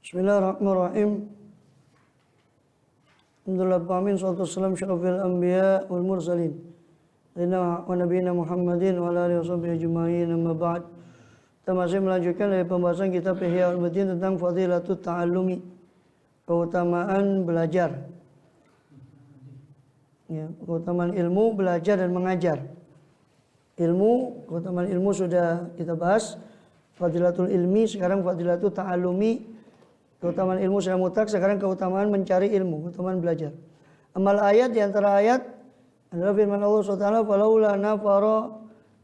Bismillahirrahmanirrahim. Alhamdulillah amin salatu wassalam syarafil anbiya wal mursalin. Sayyidina wa nabiyina Muhammadin wa ala alihi washabihi ajma'in, amma ba'd. Kita masih melanjutkan dari pembahasan kitab Ihya Ulumuddin tentang fadilatut ta'allumi, keutamaan belajar. Ya, keutamaan ilmu, belajar dan mengajar. Ilmu, keutamaan ilmu sudah kita bahas. Fadilatul ilmi, sekarang fadilatul ta'allumi. Keutamaan ilmu sudah mutlak, sekarang keutamaan mencari ilmu, keutamaan belajar. Amal ayat, di antara ayat adalah firman Allah SWT, "Falaula nafara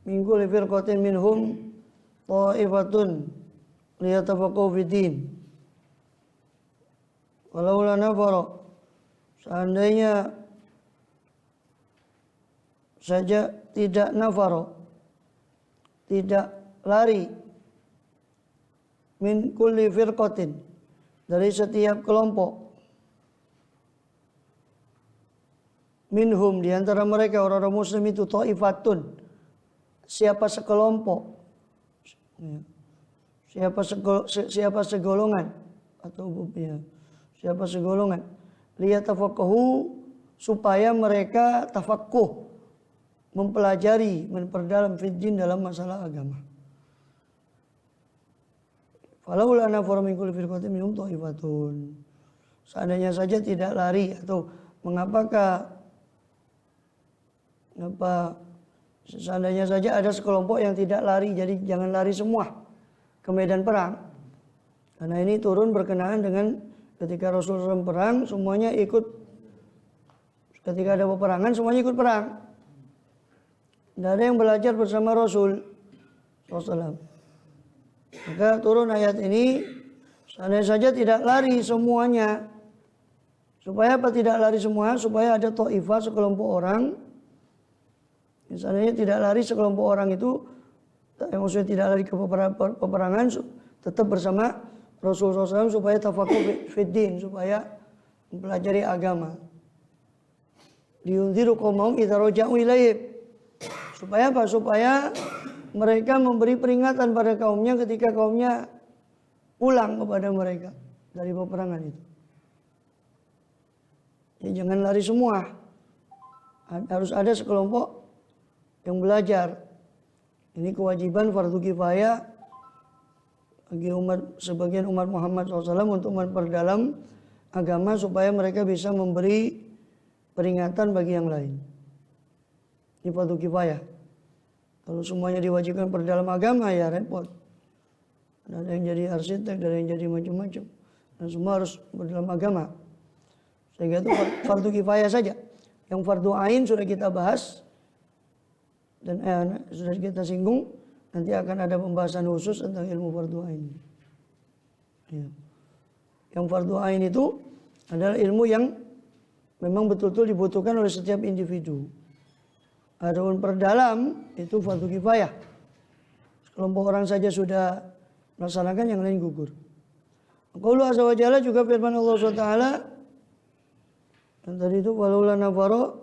min kulli firqatin minhum ta'ifatun liyatafaqahu fid-din." Falaula nafara, seandainya saja tidak nafara, tidak lari, min kulli firqatin, dari setiap kelompok, minhum, di antara mereka orang-orang muslim itu, ta'ifatun, siapa sekelompok, siapa segolongan, atau ya, siapa segolongan, liyatafaqahu, supaya mereka tafaqquh, mempelajari, memperdalam fiddin, dalam masalah agama. Falaula nafara min kulli firqatin minhum ta'ifatun. Seandainya saja tidak lari, atau seandainya saja ada sekelompok yang tidak lari, jadi jangan lari semua ke medan perang. Karena ini turun berkenaan dengan ketika Rasulullah SAW perang, semuanya ikut. Ketika ada peperangan, semuanya ikut perang. Tidak ada yang belajar bersama Rasul SAW. Maka turun ayat ini, seandainya saja tidak lari semuanya. Supaya apa tidak lari semua? Supaya ada ta'ifah, sekelompok orang. Misalnya tidak lari sekelompok orang itu, yang maksudnya tidak lari ke peperangan, tetap bersama Rasulullah SAW, supaya tafaqquh fiddin, supaya mempelajari agama. Liyunziru qaumahum idza raja'u ilaihim. Supaya apa? Supaya mereka memberi peringatan pada kaumnya ketika kaumnya pulang kepada mereka dari peperangan itu. Ya, jangan lari semua. Harus ada sekelompok yang belajar. Ini kewajiban fardu kifayah bagi sebagian umat Muhammad SAW untuk memperdalam agama, supaya mereka bisa memberi peringatan bagi yang lain. Ini fardu kifayah. Kalau semuanya diwajibkan perdalam agama, ya repot. Ada yang jadi arsitek, ada yang jadi macam-macam. Dan semua harus berdalam agama. Sehingga itu fardu kifayah saja. Yang fardu ain sudah kita bahas. Dan sudah kita singgung. Nanti akan ada pembahasan khusus tentang ilmu fardu ain. Ya. Yang fardu ain itu adalah ilmu yang memang betul-betul dibutuhkan oleh setiap individu. Adapun perdalam itu fardu kifayah. Sekelompok orang saja sudah melaksanakan, yang lain gugur. Qaulu azza wa jalla, juga firman Allah SWT, dan tadi itu walaula nafara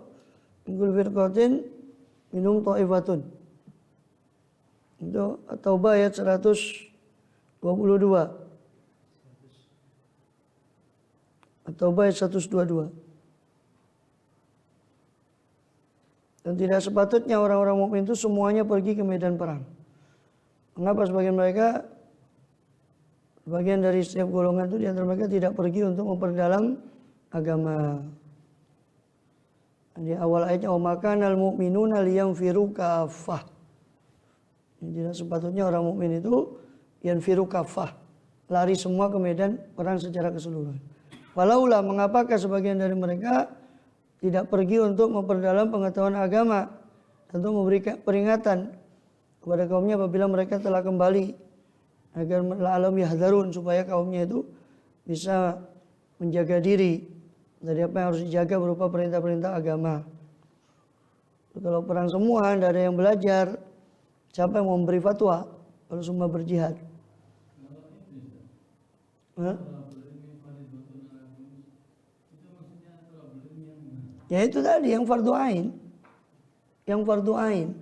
min kulli firqatin minhum ta'ifatun. Itu At-Taubah ayat 122. At-Taubah ayat 122. Dan tidak sepatutnya orang-orang mukmin itu semuanya pergi ke medan perang. Mengapa sebagian dari setiap golongan itu, di antara mereka tidak pergi untuk memperdalam agama. Di awal ayatnya, wa makanal mu'minuna liyanfiru kaffah. Tidak sepatutnya orang mukmin itu yanfiru kaffah, lari semua ke medan perang secara keseluruhan. Walaula, mengapakah sebagian dari mereka tidak pergi untuk memperdalam pengetahuan agama, untuk memberikan peringatan kepada kaumnya apabila mereka telah kembali, agar la'allahum yahdharun, supaya kaumnya itu bisa menjaga diri dari apa yang harus dijaga berupa perintah-perintah agama. Kalau perang semua, tidak ada yang belajar, siapa yang mau memberi fatwa kalau semua berjihad? Ya itu tadi yang fardu ain. Yang fardu ain.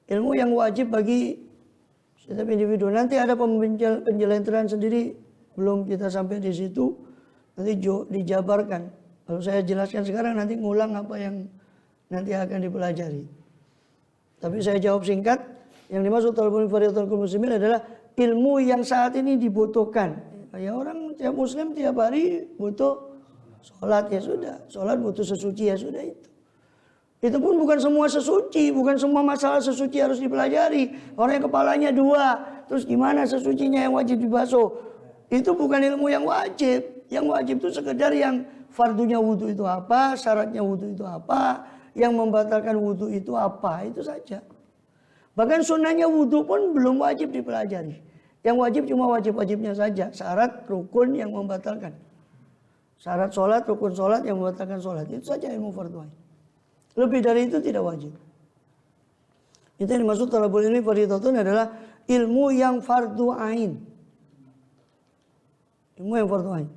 Ilmu yang wajib bagi setiap individu. Nanti ada penjelajahan sendiri belum kita sampai di situ, nanti dijabarkan. Kalau saya jelaskan sekarang nanti ngulang apa yang nanti akan dipelajari. Tapi saya jawab singkat, yang dimaksud talabul fardhatul muslimin adalah ilmu yang saat ini dibutuhkan. Ya orang tiap muslim tiap hari butuh sholat, ya sudah. Sholat butuh sesuci, ya sudah itu. Itu pun bukan semua sesuci, bukan semua masalah sesuci harus dipelajari. Orang yang kepalanya 2, terus gimana sesucinya yang wajib dibasuh? Itu bukan ilmu yang wajib. Yang wajib itu sekedar yang fardunya wudhu itu apa, syaratnya wudhu itu apa, yang membatalkan wudhu itu apa, itu saja. Bahkan sunnahnya wudhu pun belum wajib dipelajari. Yang wajib cuma wajib-wajibnya saja, syarat, rukun yang membatalkan. Syarat sholat, rukun sholat yang membatalkan sholat, itu saja ilmu fardu ain. Lebih dari itu tidak wajib. Itu yang dimaksud talabul ilmi fardhatun adalah ilmu yang fardu ain. Ilmu yang fardu ain.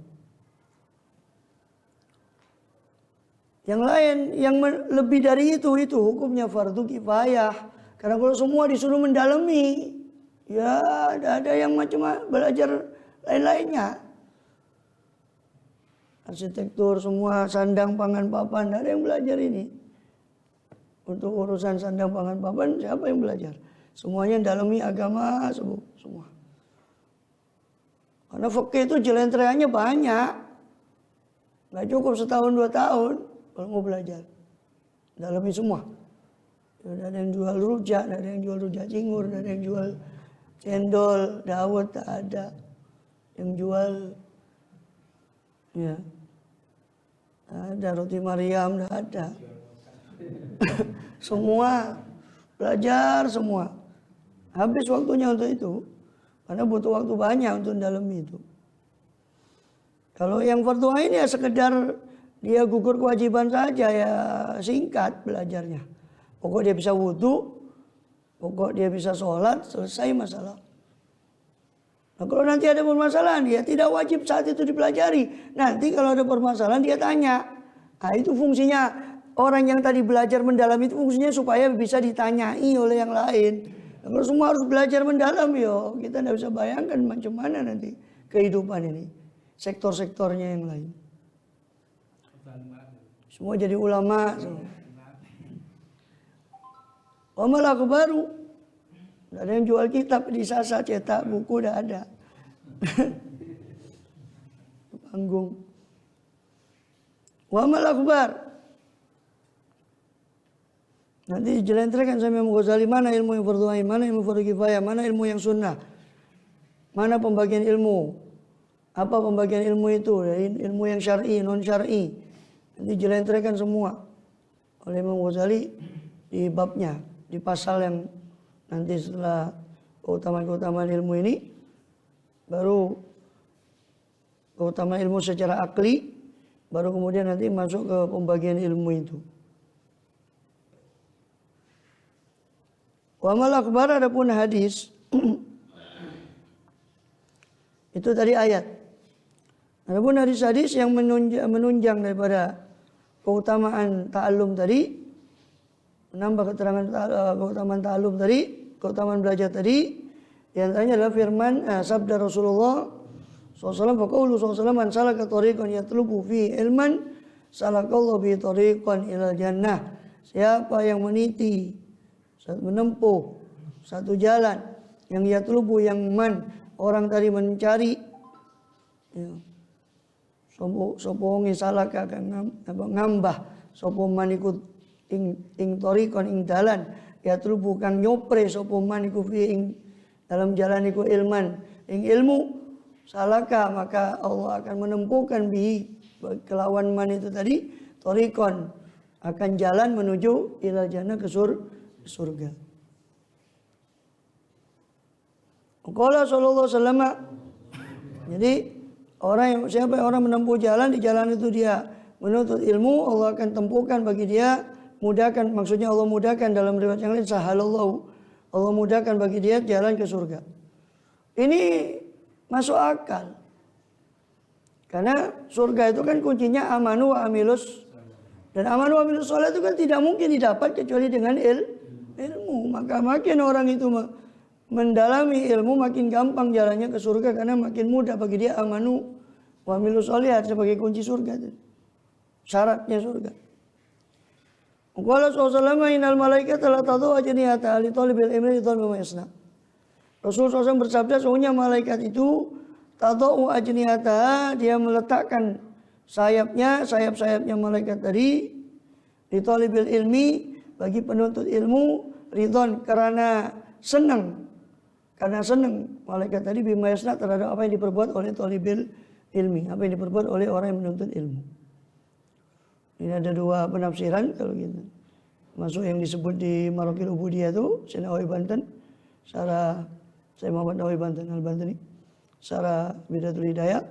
Yang lain yang lebih dari itu hukumnya fardu kifayah. Karena kalau semua disuruh mendalami, ya ada yang macam belajar lain-lainnya. Arsitektur semua sandang pangan papan, tidak ada yang belajar ini. Untuk urusan sandang pangan papan siapa yang belajar? Semuanya dalami agama semua. Karena fikih itu jelentreannya banyak. Nggak cukup setahun 2 tahun kalau mau belajar. Dalami semua. Tidak ada yang jual rujak, tidak ada yang jual rujak cingur, tidak ada yang jual cendol, dawet, tak ada. Yang jual ya ada roti Maryam, tidak ada. Semua belajar semua. Habis waktunya untuk itu. Karena butuh waktu banyak untuk mendalami itu. Kalau yang fardu ain ya sekedar dia gugur kewajiban saja, ya singkat belajarnya. Pokok dia bisa wudhu, pokok dia bisa sholat, selesai masalah. Nah kalau nanti ada permasalahan, dia tidak wajib saat itu dipelajari. Nanti kalau ada permasalahan dia tanya. Nah itu fungsinya orang yang tadi belajar mendalam itu fungsinya supaya bisa ditanyai oleh yang lain. Nah, kalau semua harus belajar mendalam, kita tidak bisa bayangkan macam mana nanti kehidupan ini. Sektor-sektornya yang lain. Semua jadi ulama. Amal aku baru. Tidak ada yang jual kitab di Sasa, cetak buku tidak ada. Panggung. Wa amal akbar. Nanti dijelentrehkan sama Imam Ghazali mana ilmu yang fardu ain, mana ilmu fardu kifayah, mana ilmu yang sunnah. Mana pembagian ilmu? Apa pembagian ilmu itu? Ilmu yang syar'i, non syar'i. Nanti dijelentrehkan semua oleh Imam Ghazali di babnya, di pasal yang nanti setelah keutamaan-keutamaan ilmu ini baru keutamaan ilmu secara akli, baru kemudian nanti masuk ke pembagian ilmu itu. Wa amal akbar adapun hadis itu tadi ayat. Adapun hadis-hadis yang menunjang daripada keutamaan ta'allum tadi, menambah keterangan keutamaan ta'allum tadi, keutamaan belajar tadi, di antaranya adalah firman sabda Rasulullah SAW, faqaulu SAW man salaka tariqan yatlubu fi ilman salakallahu bi tariqan ilal jannah. Siapa yang meniti, menempuh satu jalan yang yatlubu, yang orang tadi mencari, sopongi salaka ngambah sopo man ikut ing tariqan ing dalan yatlubu kang nyopre sopo man iku fi ing dalam jalan iku ilman ing ilmu salaka, maka Allah akan menempuhkan bi kelawan man itu tadi tariqan, akan jalan menuju ilal jannah ke surga. Qala sallallahu alaihi wasallam, jadi siapa yang orang menempuh jalan, di jalan itu dia menuntut ilmu, Allah akan tempuhkan bagi dia, mudahkan, maksudnya Allah mudahkan, dalam riwayat yang lain sahalallahu, Allah mudahkan bagi dia jalan ke surga. Ini masuk akal. Karena surga itu kan kuncinya amanu wa amilus, dan amanu wa amilus sholih itu kan tidak mungkin didapat kecuali dengan ilmu. Maka makin orang itu mendalami ilmu makin gampang jalannya ke surga karena makin mudah bagi dia amanu wa amilus sholihat sebagai kunci surga itu. Syaratnya surga. Qala sallallahu innal malaikata la tadau ajnihata li talibil ilmi bima yasna. Rasul SAW bersabda sesungguhnya malaikat itu tadau ajnihata, dia meletakkan sayap-sayapnya malaikat tadi li talibil ilmi bagi penuntut ilmu ridon karena senang malaikat tadi bima yasna terhadap apa yang diperbuat oleh talibil ilmi, apa yang diperbuat oleh orang yang menuntut ilmu. Ini ada dua penafsiran kalau gitu. Masuk yang disebut di Marokil Ubudiyah itu, Syekh Nawawi Banten, Syarah Syekh Muhammad Nawawi Banten Al-Bantani, Syarah Bidatul Hidayah.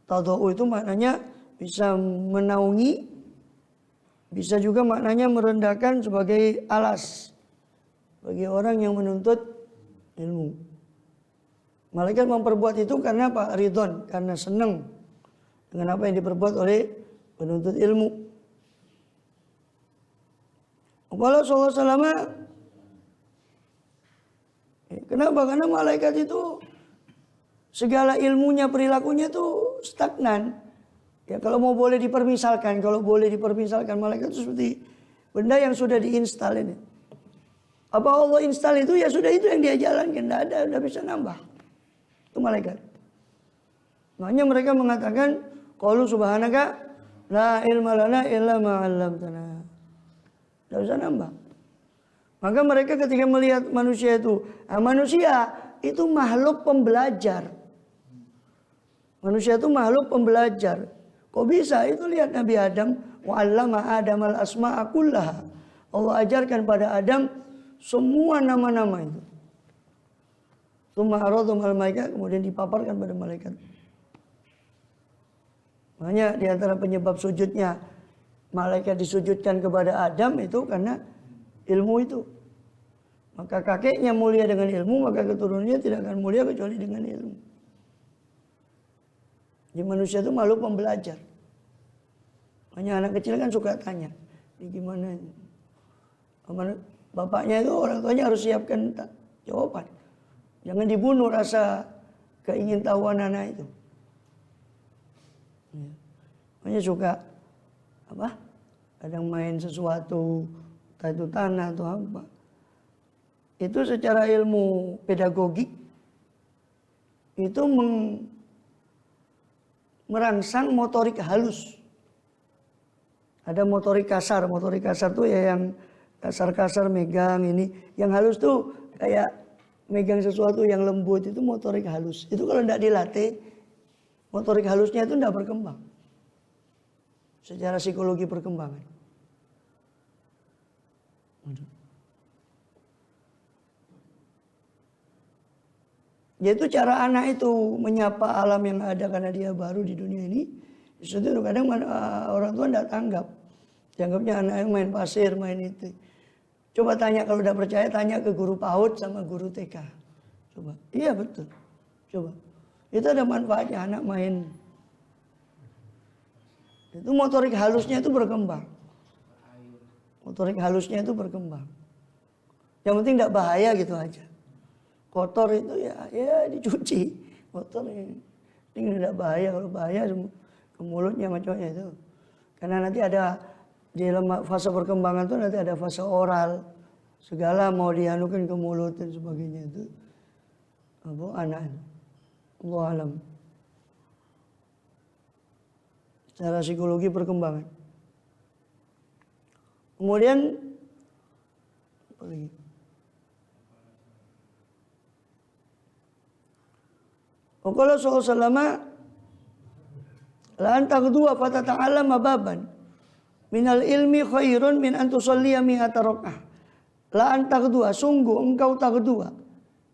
Tadau itu maknanya bisa menaungi, bisa juga maknanya merendahkan sebagai alas bagi orang yang menuntut ilmu. Malaikat memperbuat itu karena apa? Ridon, karena senang dengan apa yang diperbuat oleh penuntut ilmu. Kalau sallallahu kenapa? Karena malaikat itu segala ilmunya, perilakunya itu stagnan. Ya kalau boleh dipermisalkan malaikat itu seperti benda yang sudah diinstal ini. Apa Allah install itu ya sudah itu yang dia jalankan, tidak bisa nambah. Itu malaikat. Makanya mereka mengatakan qalu subhanaka la ilma lana illa ma 'allamtana. Tidak usah nambah. Maka mereka ketika melihat manusia itu makhluk pembelajar. Manusia itu makhluk pembelajar. Kok bisa? Itu lihat Nabi Adam, wa 'allama Adamal asma'a kullaha. Allah ajarkan pada Adam semua nama-nama itu. Tsumma aradhum al-malaika, kemudian dipaparkan pada malaikat. Makanya di antara penyebab sujudnya malaikat disujudkan kepada Adam itu karena ilmu itu. Maka kakeknya mulia dengan ilmu, maka keturunannya tidak akan mulia kecuali dengan ilmu. Jadi manusia itu makhluk pembelajar. Makanya anak kecil kan suka tanya, ini gimana? Bapaknya itu, orang tuanya harus siapkan jawaban. Jangan dibunuh rasa keingintahuan anak itu. Makanya suka kadang main sesuatu, entah itu tanah atau apa. Itu secara ilmu pedagogik itu merangsang motorik halus. Ada motorik kasar tuh ya yang kasar-kasar megang ini. Yang halus tuh kayak megang sesuatu yang lembut, itu motorik halus. Itu kalau tidak dilatih, motorik halusnya itu tidak berkembang. Secara psikologi perkembangan. Yaitu cara anak itu menyapa alam yang ada karena dia baru di dunia ini. Itu kadang orang tua tidak tanggap. Dianggapnya anak yang main pasir, main itu. Coba tanya, kalau tidak percaya tanya ke guru PAUD sama guru TK. Coba. Iya betul. Coba. Itu ada manfaatnya anak main. Itu motorik halusnya itu berkembang. Yang penting tidak bahaya gitu aja. Kotor itu ya dicuci. Kotor ini tidak bahaya. Kalau bahaya ke mulutnya macamnya itu. Karena nanti ada di fase perkembangan itu nanti ada fase oral. Segala mau dianukan ke mulut dan sebagainya itu. Anak. Allah alam. Secara psikologi perkembangan. Kemudian apa lagi? Qala sallallahu la anta kedua fatata'allama baban minal ilmi khairun min an tusalliya mi'ata rakaah. La anta kedua, sungguh engkau tak kedua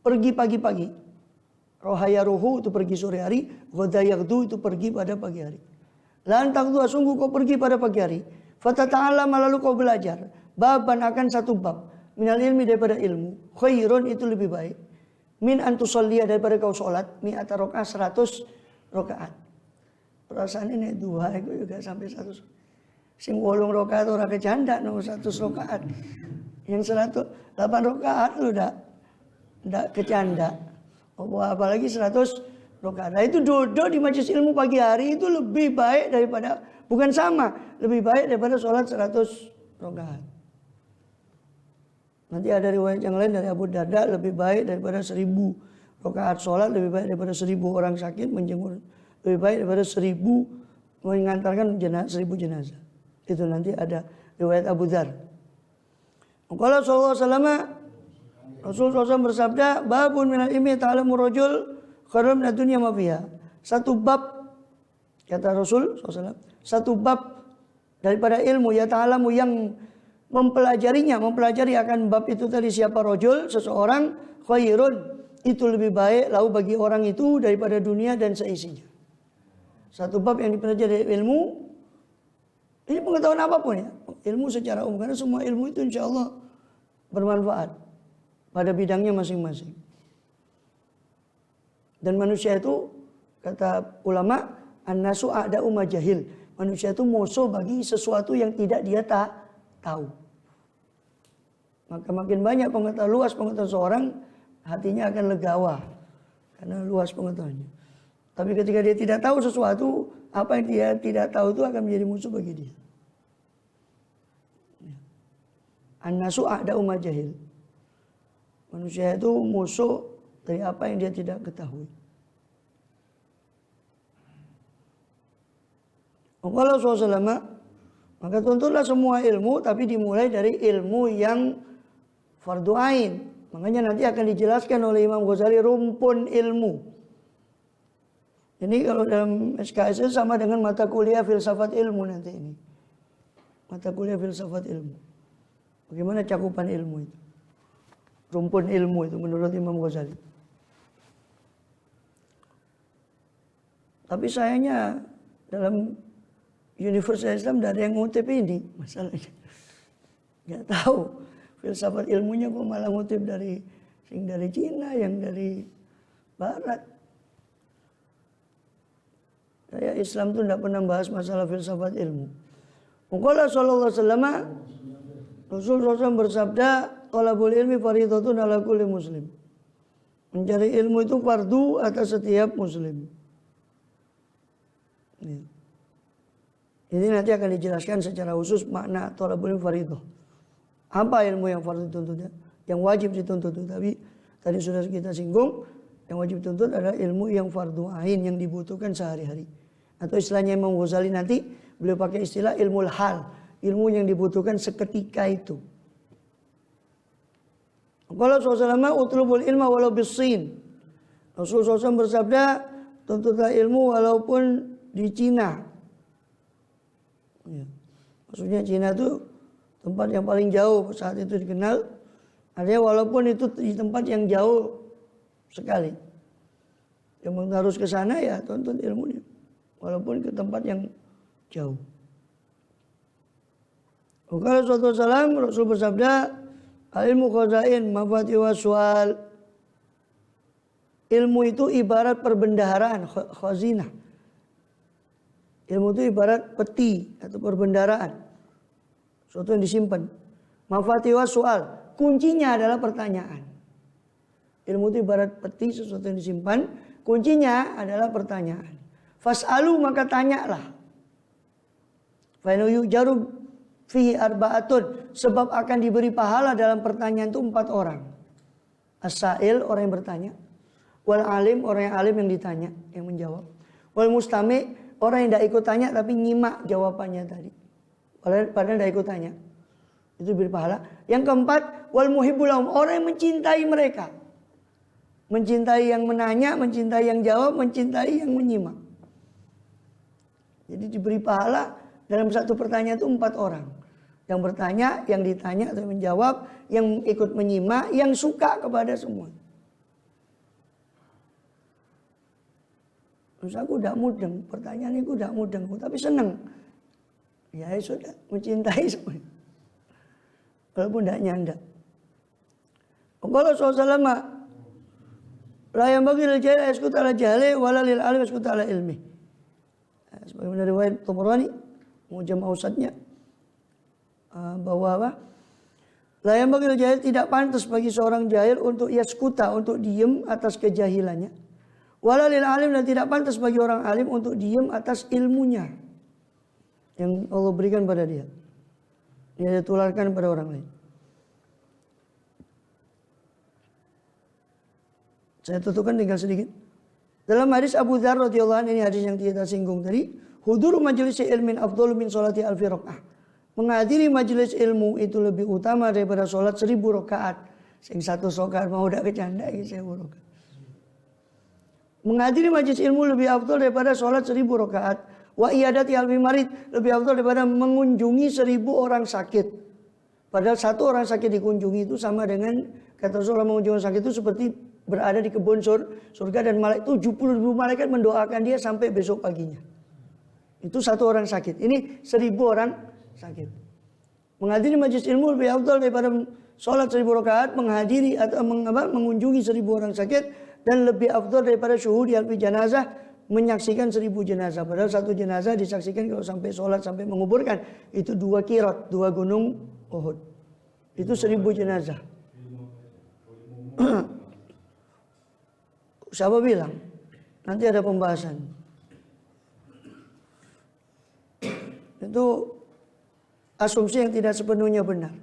pergi pagi-pagi. Rohaya ruhu itu pergi sore hari, ghadayagdu itu pergi pada pagi hari. Lantak dua, sungguh kau pergi pada pagi hari. Fatata'allama, lalu kau belajar. Baban, akan satu bab. Minal ilmi, daripada ilmu. Khairun, itu lebih baik. Min antusalliya, daripada kau sholat. Mi'ata rakaat, 100 rakaat. Perasaan ini dua, itu juga sampai 100. Sing 8 rakaat orang kecanda, nomor 100 rakaat. Yang 108 rakaat lu dah. Tidak kecanda. Apalagi 100 rakaat. Nah, itu duduk di majelis ilmu pagi hari itu lebih baik daripada, bukan sama, lebih baik daripada sholat 100 rakaat. Nanti ada riwayat yang lain dari Abu Darda, lebih baik daripada 1000 rakaat sholat, lebih baik daripada 1000 orang sakit menjemur, lebih baik daripada 1000 mengantarkan 1000 jenazah. Itu nanti ada riwayat Abu Dar. Qala sallallahu alaihi wasallam, Rasulullah SAW bersabda, babun minal ilmi ta'alamu rajul khairun minad dunya ma fiha. Satu bab, kata Rasul SAW, satu bab daripada ilmu ya ta'alamu yang mempelajari akan bab itu tadi, siapa rajul, seseorang, khairun, itu lebih baik lahu bagi orang itu daripada dunia dan seisinya. Satu bab yang dipelajari dari ilmu, ini pengetahuan apapun ya, ilmu secara umum, karena semua ilmu itu insya Allah bermanfaat pada bidangnya masing-masing. Dan manusia itu, kata ulama, an-nasu a'da'u ma jahil. Manusia itu musuh bagi sesuatu yang tidak dia tahu. Maka makin banyak pengetahuan, luas pengetahuan seorang, hatinya akan legawa karena luas pengetahuannya. Tapi ketika dia tidak tahu sesuatu, apa yang dia tidak tahu itu akan menjadi musuh bagi dia. An-nasu a'da'u ma jahil. Manusia itu musuh dari apa yang dia tidak ketahui. Kalau SAW, maka tuntutlah semua ilmu, tapi dimulai dari ilmu yang fardu ain. Makanya nanti akan dijelaskan oleh Imam Ghazali rumpun ilmu. Ini kalau dalam SKS sama dengan mata kuliah filsafat ilmu nanti ini. Mata kuliah filsafat ilmu. Bagaimana cakupan ilmu itu? Rumpun ilmu itu menurut Imam Ghazali. Tapi sayangnya dalam Universitas Islam tidak ada yang ngutip ini masalahnya. Nggak tahu filsafat ilmunya kok malah ngutip dari Cina, yang dari Barat. Kayak Islam itu tidak pernah bahas masalah filsafat ilmu. Qala sallallahu alaihi wasallam, Rasulullah SAW bersabda, talabul ilmi fardhatun ala kulli muslim. Mencari ilmu itu fardu atas setiap muslim. Ini nanti akan dijelaskan secara khusus makna talabul ilmi fardhah. Apa ilmu yang fardu dituntutnya? Yang wajib dituntut itu. Tapi tadi sudah kita singgung, yang wajib dituntut adalah ilmu yang fardu ain yang dibutuhkan sehari-hari. Atau istilahnya Imam Ghazali nanti beliau pakai istilah ilmu hal, ilmu yang dibutuhkan seketika itu. Qala sallallahu utlubul ilma walau bisin. Rasulullah SAW bersabda, tuntutlah ilmu walaupun di Cina. Ya. Maksudnya Cina itu tempat yang paling jauh saat itu dikenal. Artinya walaupun itu di tempat yang jauh sekali. Yang harus ke sana ya tuntut ilmunya. Walaupun ke tempat yang jauh. Kalau suatu salam Rasul bersabda, ilmu khazain mafati waswal. Ilmu itu ibarat perbendaharaan, khazinah. Ilmu itu ibarat peti atau perbendaharaan. Sesuatu yang disimpan. Mafati waswal. Kuncinya adalah pertanyaan. Ilmu itu ibarat peti, sesuatu yang disimpan. Kuncinya adalah pertanyaan. Fas'alu, maka tanyalah. Fa'inu yujaru fihi arba'atun. Sebab akan diberi pahala dalam pertanyaan itu 4 orang. As-sa'il, orang yang bertanya. Wal alim, orang yang alim yang ditanya, yang menjawab. Wal mustami', orang yang tidak ikut tanya tapi nyimak jawabannya tadi. Padahal tidak ikut tanya. Itu diberi pahala. Yang keempat, wal muhibbulahum, orang yang mencintai mereka. Mencintai yang menanya, mencintai yang jawab, mencintai yang menyimak. Jadi diberi pahala dalam satu pertanyaan itu 4 orang. Yang bertanya, yang ditanya atau menjawab, yang ikut menyimak, yang suka kepada semua. Terus aku tidak mudeng, pertanyaan itu tidak mudeng, tapi senang. Ya sudah, mencintai semua. Walaupun tidak nyanda. Kalau SAW la yang bagi lil jahil yaskut ala jahli wala lil alim yaskut ala ilmi. Sebagaimana riwayat Tabrani, Mu'jam Awsatnya, bahwa apa? La yanbaghi lil jahil, tidak pantas bagi seorang jahil untuk yaskuta, untuk diem atas kejahilannya. Wala lil alim, dan tidak pantas bagi orang alim untuk diem atas ilmunya yang Allah berikan pada dia. Dia ditularkan pada orang lain. Saya tutupkan tinggal sedikit. Dalam hadis Abu Dzar radhiyallahu anhu, ini hadis yang kita singgung tadi, huduru majelis ilmin afdalu min sholati alfi rakaah. Menghadiri majelis ilmu itu lebih utama daripada sholat 1000 rakaat. Sing satu rakaat mau udah kecanda iki 1000 rakaat. Menghadiri majelis ilmu lebih afdal daripada sholat 1000 rakaat. Wa iyadati alfi marid, lebih afdal daripada mengunjungi 1000 orang sakit. Padahal satu orang sakit dikunjungi itu sama dengan, kata Rasulullah, mengunjungi sakit itu seperti berada di kebun surga, dan 70.000 malaikat mendoakan dia sampai besok paginya. Itu satu orang sakit. Ini 1000 orang sakit. Menghadiri majelis ilmu lebih afdal daripada sholat 1000 rakaat, menghadiri atau mengunjungi 1000 orang sakit, dan lebih afdal daripada syuhudi alfi janazah, menyaksikan 1000 jenazah. Padahal satu jenazah disaksikan kalau sampai sholat, sampai menguburkan, itu 2 kirot, 2 gunung Uhud. Itu 1000 jenazah. Siapa bilang? Nanti ada pembahasan. Itu asumsi yang tidak sepenuhnya benar.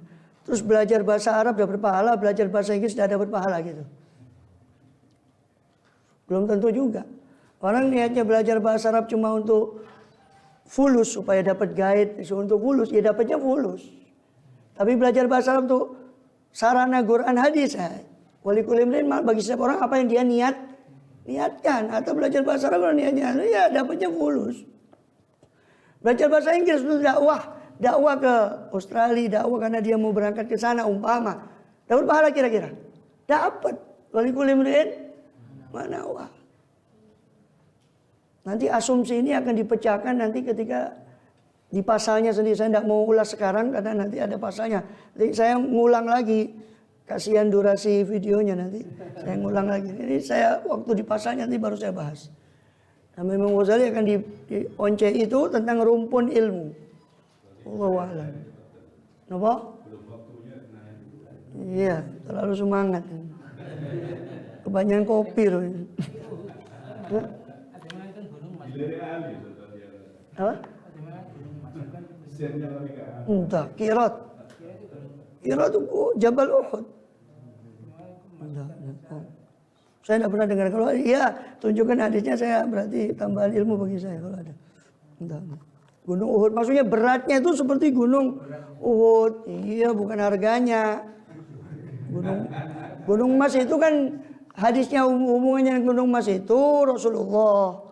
Terus belajar bahasa Arab dapat pahala, belajar bahasa Inggris tidak dapat pahala gitu. Belum tentu juga. Orang niatnya belajar bahasa Arab cuma untuk fulus, supaya dapat guide, untuk fulus, ya dapatnya fulus. Tapi belajar bahasa Arab untuk sarana Quran hadis, walikul imrin, bagi setiap orang apa yang dia niatkan. Atau belajar bahasa Arab kalau niatnya, ya dapatnya fulus. Belajar bahasa Inggris untuk dakwah ke Australia, dakwah karena dia mau berangkat ke sana umpama. Dapat pahala kira-kira? Dapat. Walikul imrin mana wah. Nanti asumsi ini akan dipecahkan nanti ketika di pasalnya sendiri. Saya tidak mau ulas sekarang karena nanti ada pasalnya. Jadi saya ngulang lagi. Kasihan durasi videonya nanti. Saya ngulang lagi. Ini saya waktu di pasalnya nanti baru saya bahas. Nah, Imam Ghazali akan di once itu tentang rumpun ilmu. Allahu a'lam. Kenapa? Iya, terlalu semangat. Kebanyakan kopi loh. Apa? Entah, Kirat itu Jabal Uhud. Saya tidak pernah dengar. Kalau iya, tunjukkan hadisnya, saya berarti tambahan ilmu bagi saya kalau ada. Entah. Gunung Uhud maksudnya beratnya itu seperti gunung Uhud. Iya, bukan harganya. Gunung emas itu kan hadisnya hubungannya dengan gunung emas itu Rasulullah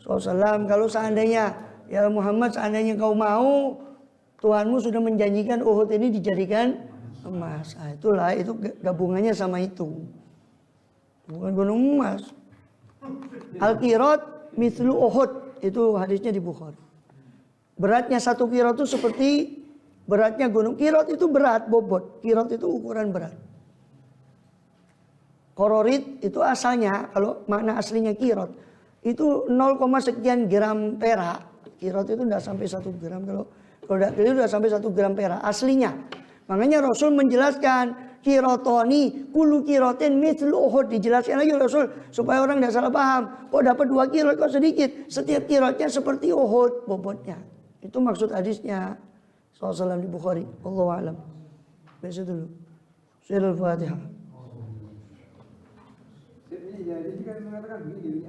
SAW. Kalau seandainya ya Muhammad, seandainya kau mau, Tuhanmu sudah menjanjikan Uhud ini dijadikan emas. Nah, itulah, itu gabungannya sama itu. Bukan gunung emas. Al-Qirat mithlu Uhud, itu hadisnya di Bukhari. Beratnya satu Qirat itu seperti beratnya gunung. Qirat itu berat, bobot. Qirat itu ukuran berat. Kororit itu asalnya, kalau makna aslinya Qirat, itu 0, sekian gram perak. Qirat itu tidak sampai 1 gram. Kalau tidak keliru sudah sampai 1 gram perak aslinya. Makanya Rasul menjelaskan Qiratoni kulu qiratin mithlu Uhud. Dijelaskan lagi Rasul supaya orang tidak salah paham. Kok dapat 2 qirat kok sedikit? Setiap qiratnya seperti Uhud bobotnya. Itu maksud hadisnya SAW di Bukhari. Allahu a'lam. Baca dulu. Surah Al-Fatihah. Jadi kan mengatakan begini,